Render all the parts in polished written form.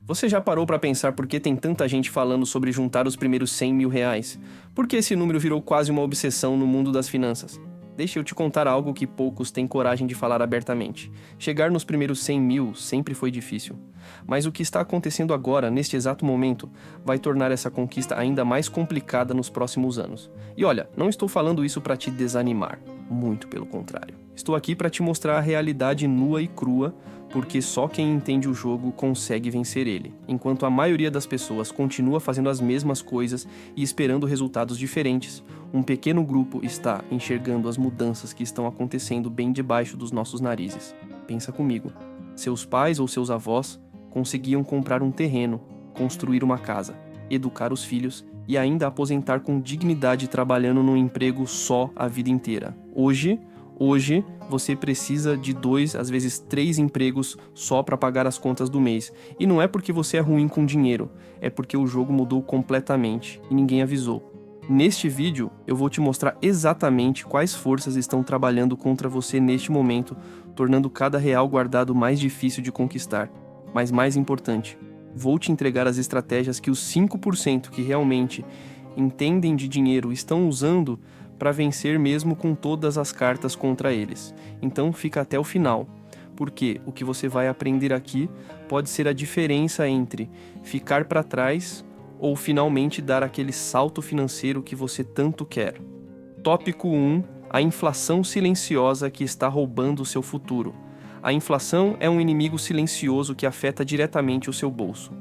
Você já parou para pensar por que tem tanta gente falando sobre juntar os primeiros 100 mil reais? Por que esse número virou quase uma obsessão no mundo das finanças? Deixa eu te contar algo que poucos têm coragem de falar abertamente. Chegar nos primeiros 100 mil sempre foi difícil. Mas o que está acontecendo agora, neste exato momento, vai tornar essa conquista ainda mais complicada nos próximos anos. E olha, não estou falando isso para te desanimar. Muito pelo contrário. Estou aqui para te mostrar a realidade nua e crua, porque só quem entende o jogo consegue vencer ele, enquanto a maioria das pessoas continua fazendo as mesmas coisas e esperando resultados diferentes. Um pequeno grupo está enxergando as mudanças que estão acontecendo bem debaixo dos nossos narizes. Pensa comigo. Seus pais ou seus avós conseguiam comprar um terreno, construir uma casa, educar os filhos e ainda aposentar com dignidade trabalhando num emprego só a vida inteira. Hoje, você precisa de 2, às vezes 3 empregos só para pagar as contas do mês. E não é porque você é ruim com dinheiro, é porque o jogo mudou completamente e ninguém avisou. Neste vídeo, eu vou te mostrar exatamente quais forças estão trabalhando contra você neste momento, tornando cada real guardado mais difícil de conquistar. Mas mais importante, vou te entregar as estratégias que os 5% que realmente entendem de dinheiro estão usando para vencer mesmo com todas as cartas contra eles. Então fica até o final, porque o que você vai aprender aqui pode ser a diferença entre ficar para trás ou finalmente dar aquele salto financeiro que você tanto quer. Tópico 1: a inflação silenciosa que está roubando o seu futuro. A inflação é um inimigo silencioso que afeta diretamente o seu bolso.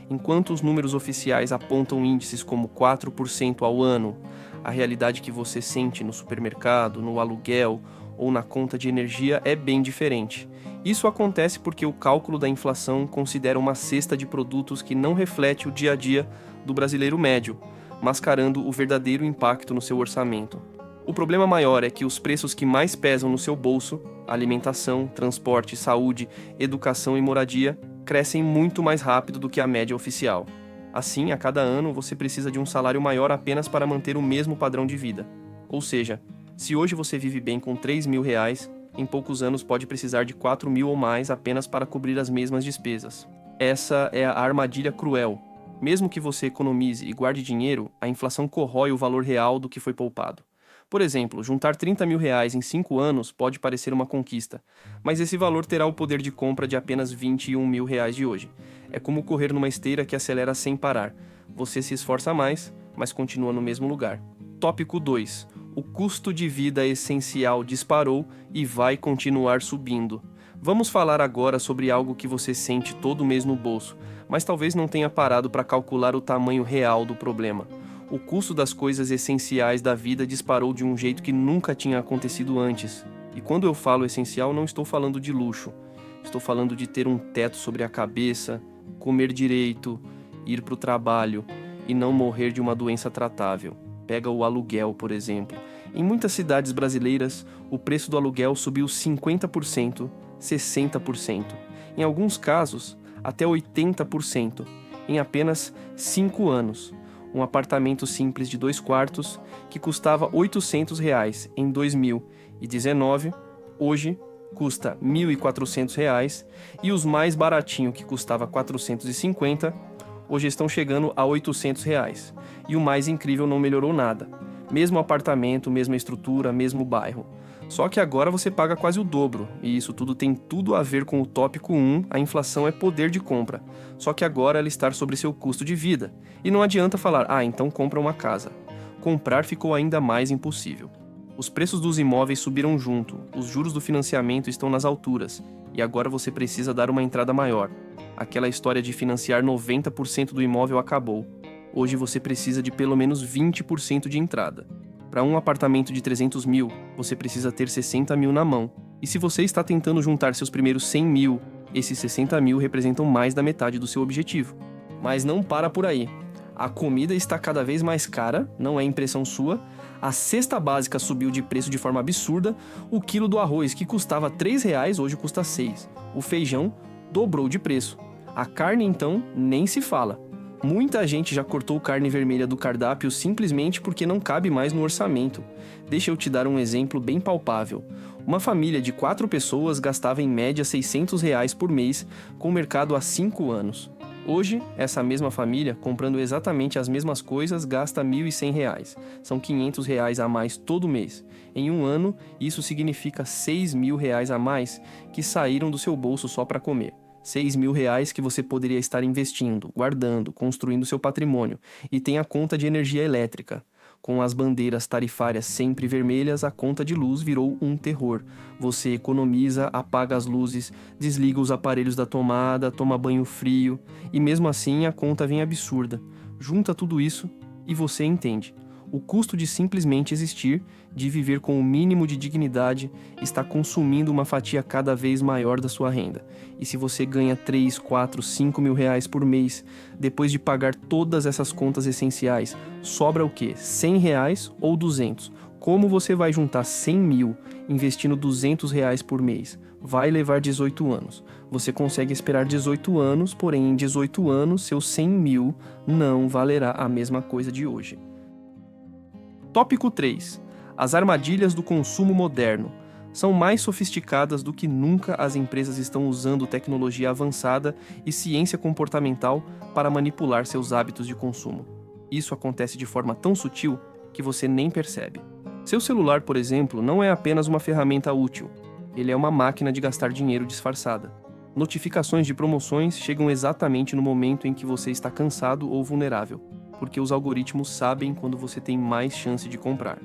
Enquanto os números oficiais apontam índices como 4% ao ano, a realidade que você sente no supermercado, no aluguel ou na conta de energia é bem diferente. Isso acontece porque o cálculo da inflação considera uma cesta de produtos que não reflete o dia a dia do brasileiro médio, mascarando o verdadeiro impacto no seu orçamento. O problema maior é que os preços que mais pesam no seu bolso, alimentação, transporte, saúde, educação e moradia, crescem muito mais rápido do que a média oficial. Assim, a cada ano, você precisa de um salário maior apenas para manter o mesmo padrão de vida. Ou seja, se hoje você vive bem com 3 mil reais, em poucos anos pode precisar de 4 mil ou mais apenas para cobrir as mesmas despesas. Essa é a armadilha cruel. Mesmo que você economize e guarde dinheiro, a inflação corrói o valor real do que foi poupado. Por exemplo, juntar 30 mil reais em 5 anos pode parecer uma conquista, mas esse valor terá o poder de compra de apenas 21 mil reais de hoje. É como correr numa esteira que acelera sem parar. Você se esforça mais, mas continua no mesmo lugar. Tópico 2. O custo de vida essencial disparou e vai continuar subindo. Vamos falar agora sobre algo que você sente todo mês no bolso, mas talvez não tenha parado para calcular o tamanho real do problema. O custo das coisas essenciais da vida disparou de um jeito que nunca tinha acontecido antes. E quando eu falo essencial, não estou falando de luxo. Estou falando de ter um teto sobre a cabeça, comer direito, ir para o trabalho e não morrer de uma doença tratável. Pega o aluguel, por exemplo. Em muitas cidades brasileiras, o preço do aluguel subiu 50%, 60%. Em alguns casos, até 80%, em apenas 5 anos. Um apartamento simples de 2 quartos que custava R$ 800 em 2019, hoje custa R$ 1.400, e os mais baratinhos, que custava R$ 450, hoje estão chegando a R$ 800. E o mais incrível, não melhorou nada. Mesmo apartamento, mesma estrutura, mesmo bairro. Só que agora você paga quase o dobro, e isso tudo tem tudo a ver com o tópico 1, a inflação é poder de compra. Só que agora ela está sobre seu custo de vida. E não adianta falar, então compra uma casa. Comprar ficou ainda mais impossível. Os preços dos imóveis subiram junto, os juros do financiamento estão nas alturas, e agora você precisa dar uma entrada maior. Aquela história de financiar 90% do imóvel acabou. Hoje você precisa de pelo menos 20% de entrada. Para um apartamento de 300 mil, você precisa ter 60 mil na mão. E se você está tentando juntar seus primeiros 100 mil, esses 60 mil representam mais da metade do seu objetivo. Mas não para por aí. A comida está cada vez mais cara, não é impressão sua. A cesta básica subiu de preço de forma absurda. O quilo do arroz, que custava R$ 3, hoje custa 6. O feijão dobrou de preço. A carne, então, nem se fala. Muita gente já cortou carne vermelha do cardápio simplesmente porque não cabe mais no orçamento. Deixa eu te dar um exemplo bem palpável. Uma família de 4 pessoas gastava em média R$ 600 por mês com o mercado há 5 anos. Hoje, essa mesma família, comprando exatamente as mesmas coisas, gasta R$ 1.100. São R$ 500 a mais todo mês. Em um ano, isso significa R$ 6.000 a mais que saíram do seu bolso só para comer. R$ 6.000 que você poderia estar investindo, guardando, construindo seu patrimônio. E tem a conta de energia elétrica. Com as bandeiras tarifárias sempre vermelhas, a conta de luz virou um terror. Você economiza, apaga as luzes, desliga os aparelhos da tomada, toma banho frio, e mesmo assim a conta vem absurda. Junta tudo isso e você entende. O custo de simplesmente existir, de viver com o mínimo de dignidade, está consumindo uma fatia cada vez maior da sua renda. E se você ganha 3, 4, 5 mil reais por mês, depois de pagar todas essas contas essenciais, sobra o quê? 100 reais ou 200? Como você vai juntar 100 mil investindo 200 reais por mês? Vai levar 18 anos. Você consegue esperar 18 anos, porém em 18 anos seus 100 mil não valerá a mesma coisa de hoje. Tópico 3. As armadilhas do consumo moderno. São mais sofisticadas do que nunca. As empresas estão usando tecnologia avançada e ciência comportamental para manipular seus hábitos de consumo. Isso acontece de forma tão sutil que você nem percebe. Seu celular, por exemplo, não é apenas uma ferramenta útil. Ele é uma máquina de gastar dinheiro disfarçada. Notificações de promoções chegam exatamente no momento em que você está cansado ou vulnerável, porque os algoritmos sabem quando você tem mais chance de comprar.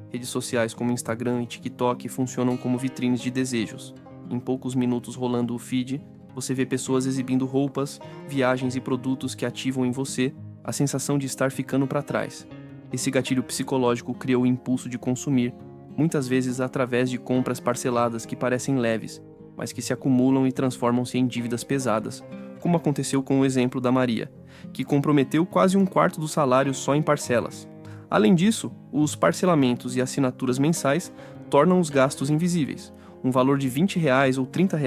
Redes sociais como Instagram e TikTok funcionam como vitrines de desejos. Em poucos minutos rolando o feed, você vê pessoas exibindo roupas, viagens e produtos que ativam em você a sensação de estar ficando para trás. Esse gatilho psicológico cria o impulso de consumir, muitas vezes através de compras parceladas que parecem leves, mas que se acumulam e transformam-se em dívidas pesadas, como aconteceu com o exemplo da Maria, que comprometeu quase um quarto do salário só em parcelas. Além disso, os parcelamentos e assinaturas mensais tornam os gastos invisíveis. Um valor de R$ 20 ou R$ 30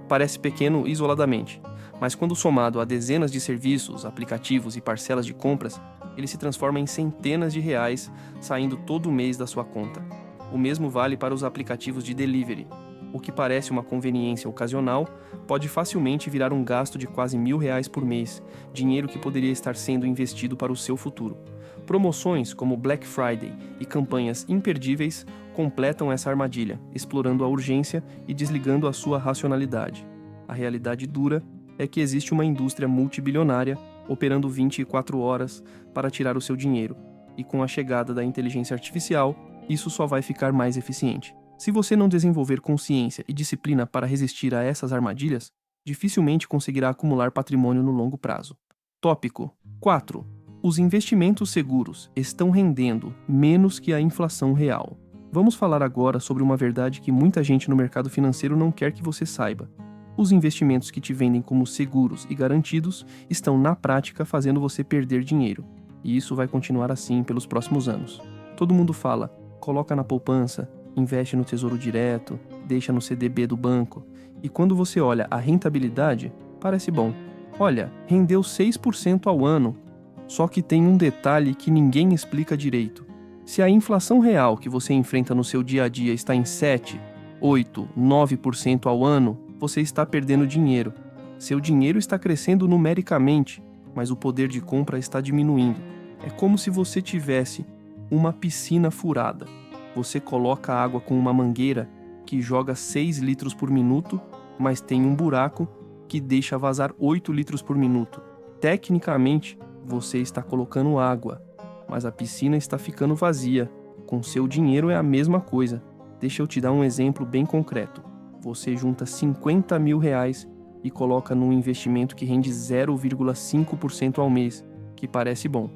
parece pequeno isoladamente, mas quando somado a dezenas de serviços, aplicativos e parcelas de compras, ele se transforma em centenas de reais saindo todo mês da sua conta. O mesmo vale para os aplicativos de delivery. O que parece uma conveniência ocasional pode facilmente virar um gasto de quase R$ 1.000 por mês, dinheiro que poderia estar sendo investido para o seu futuro. Promoções como Black Friday e campanhas imperdíveis completam essa armadilha, explorando a urgência e desligando a sua racionalidade. A realidade dura é que existe uma indústria multibilionária operando 24 horas para tirar o seu dinheiro, e com a chegada da inteligência artificial, isso só vai ficar mais eficiente. Se você não desenvolver consciência e disciplina para resistir a essas armadilhas, dificilmente conseguirá acumular patrimônio no longo prazo. Tópico 4. Os investimentos seguros estão rendendo menos que a inflação real. Vamos falar agora sobre uma verdade que muita gente no mercado financeiro não quer que você saiba. Os investimentos que te vendem como seguros e garantidos estão, na prática, fazendo você perder dinheiro. E isso vai continuar assim pelos próximos anos. Todo mundo fala, coloca na poupança, investe no Tesouro Direto, deixa no CDB do banco. E quando você olha a rentabilidade, parece bom. Olha, rendeu 6% ao ano. Só que tem um detalhe que ninguém explica direito. Se a inflação real que você enfrenta no seu dia a dia está em 7, 8, 9% ao ano, você está perdendo dinheiro. Seu dinheiro está crescendo numericamente, mas o poder de compra está diminuindo. É como se você tivesse uma piscina furada. Você coloca a água com uma mangueira que joga 6 litros por minuto, mas tem um buraco que deixa vazar 8 litros por minuto. Tecnicamente, você está colocando água, mas a piscina está ficando vazia. Com seu dinheiro é a mesma coisa. Deixa eu te dar um exemplo bem concreto. Você junta 50 mil reais e coloca num investimento que rende 0,5% ao mês, que parece bom.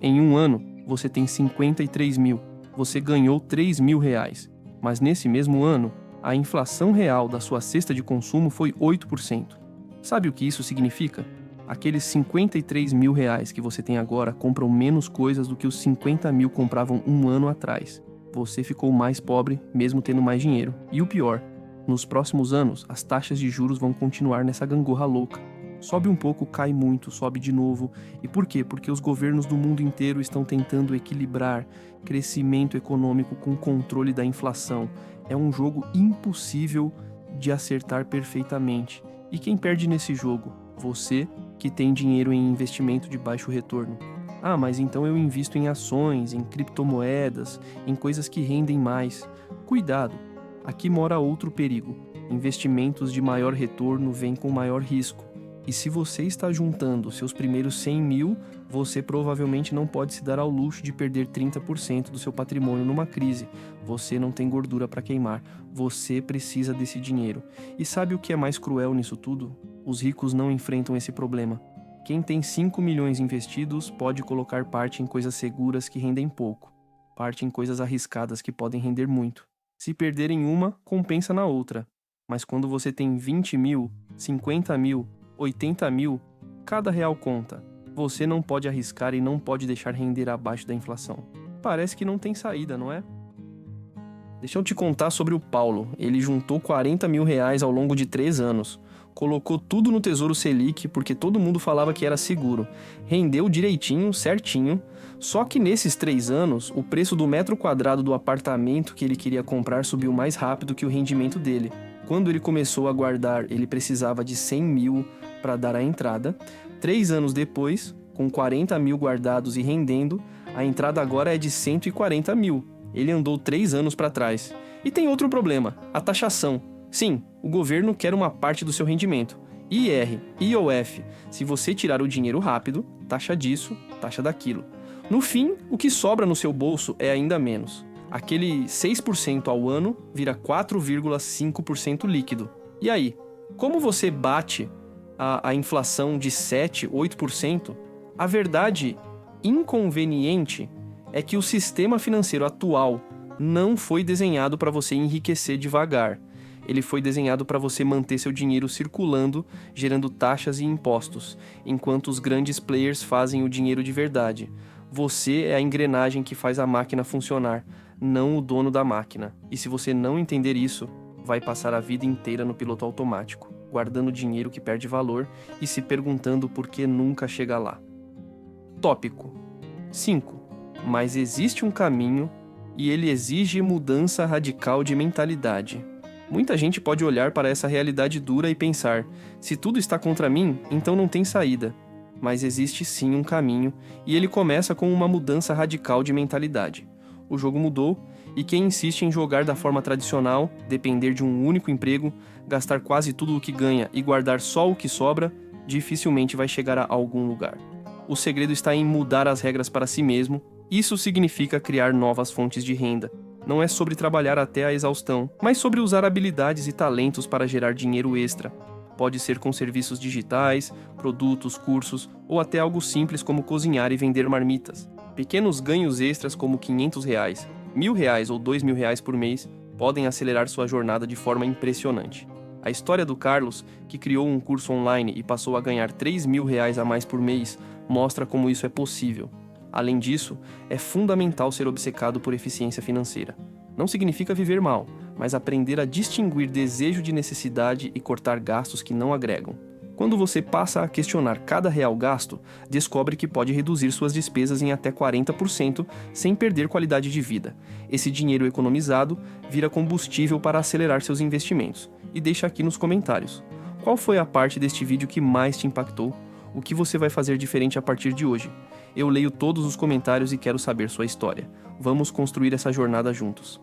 Em um ano, você tem 53 mil. Você ganhou 3 mil reais. Mas nesse mesmo ano, a inflação real da sua cesta de consumo foi 8%. Sabe o que isso significa? Aqueles 53 mil reais que você tem agora compram menos coisas do que os 50 mil compravam um ano atrás. Você ficou mais pobre, mesmo tendo mais dinheiro. E o pior, nos próximos anos, as taxas de juros vão continuar nessa gangorra louca. Sobe um pouco, cai muito, sobe de novo. E por quê? Porque os governos do mundo inteiro estão tentando equilibrar crescimento econômico com controle da inflação. É um jogo impossível de acertar perfeitamente. E quem perde nesse jogo? Você que tem dinheiro em investimento de baixo retorno. Ah, mas então eu invisto em ações, em criptomoedas, em coisas que rendem mais. Cuidado, aqui mora outro perigo. Investimentos de maior retorno vêm com maior risco. E se você está juntando seus primeiros 100 mil, você provavelmente não pode se dar ao luxo de perder 30% do seu patrimônio numa crise. Você não tem gordura para queimar. Você precisa desse dinheiro. E sabe o que é mais cruel nisso tudo? Os ricos não enfrentam esse problema. Quem tem 5 milhões investidos pode colocar parte em coisas seguras que rendem pouco, parte em coisas arriscadas que podem render muito. Se perder em uma, compensa na outra. Mas quando você tem 20 mil, 50 mil, 80 mil, cada real conta. Você não pode arriscar e não pode deixar render abaixo da inflação. Parece que não tem saída, não é? Deixa eu te contar sobre o Paulo. Ele juntou 40 mil reais ao longo de 3 anos. Colocou tudo no Tesouro Selic porque todo mundo falava que era seguro. Rendeu direitinho, certinho. Só que nesses 3 anos, o preço do metro quadrado do apartamento que ele queria comprar subiu mais rápido que o rendimento dele. Quando ele começou a guardar, ele precisava de 100 mil para dar a entrada. 3 anos depois, com 40 mil guardados e rendendo, a entrada agora é de 140 mil. Ele andou 3 anos para trás. E tem outro problema, a taxação. Sim, o governo quer uma parte do seu rendimento. IR, IOF, se você tirar o dinheiro rápido, taxa disso, taxa daquilo. No fim, o que sobra no seu bolso é ainda menos. Aquele 6% ao ano vira 4,5% líquido. E aí, como você bate a inflação de 7%, 8%? A verdade inconveniente é que o sistema financeiro atual não foi desenhado para você enriquecer devagar. Ele foi desenhado para você manter seu dinheiro circulando, gerando taxas e impostos, enquanto os grandes players fazem o dinheiro de verdade. Você é a engrenagem que faz a máquina funcionar, não o dono da máquina. E se você não entender isso, vai passar a vida inteira no piloto automático, guardando dinheiro que perde valor e se perguntando por que nunca chega lá. Tópico 5. Mas existe um caminho e ele exige mudança radical de mentalidade. Muita gente pode olhar para essa realidade dura e pensar: se tudo está contra mim, então não tem saída. Mas existe sim um caminho, e ele começa com uma mudança radical de mentalidade. O jogo mudou, e quem insiste em jogar da forma tradicional, depender de um único emprego, gastar quase tudo o que ganha e guardar só o que sobra, dificilmente vai chegar a algum lugar. O segredo está em mudar as regras para si mesmo. Isso significa criar novas fontes de renda. Não é sobre trabalhar até a exaustão, mas sobre usar habilidades e talentos para gerar dinheiro extra. Pode ser com serviços digitais, produtos, cursos, ou até algo simples como cozinhar e vender marmitas. Pequenos ganhos extras como R$500, R$1.000 ou R$2.000 por mês podem acelerar sua jornada de forma impressionante. A história do Carlos, que criou um curso online e passou a ganhar R$3.000 a mais por mês, mostra como isso é possível. Além disso, é fundamental ser obcecado por eficiência financeira. Não significa viver mal, mas aprender a distinguir desejo de necessidade e cortar gastos que não agregam. Quando você passa a questionar cada real gasto, descobre que pode reduzir suas despesas em até 40% sem perder qualidade de vida. Esse dinheiro economizado vira combustível para acelerar seus investimentos. E deixa aqui nos comentários: qual foi a parte deste vídeo que mais te impactou? O que você vai fazer diferente a partir de hoje? Eu leio todos os comentários e quero saber sua história. Vamos construir essa jornada juntos.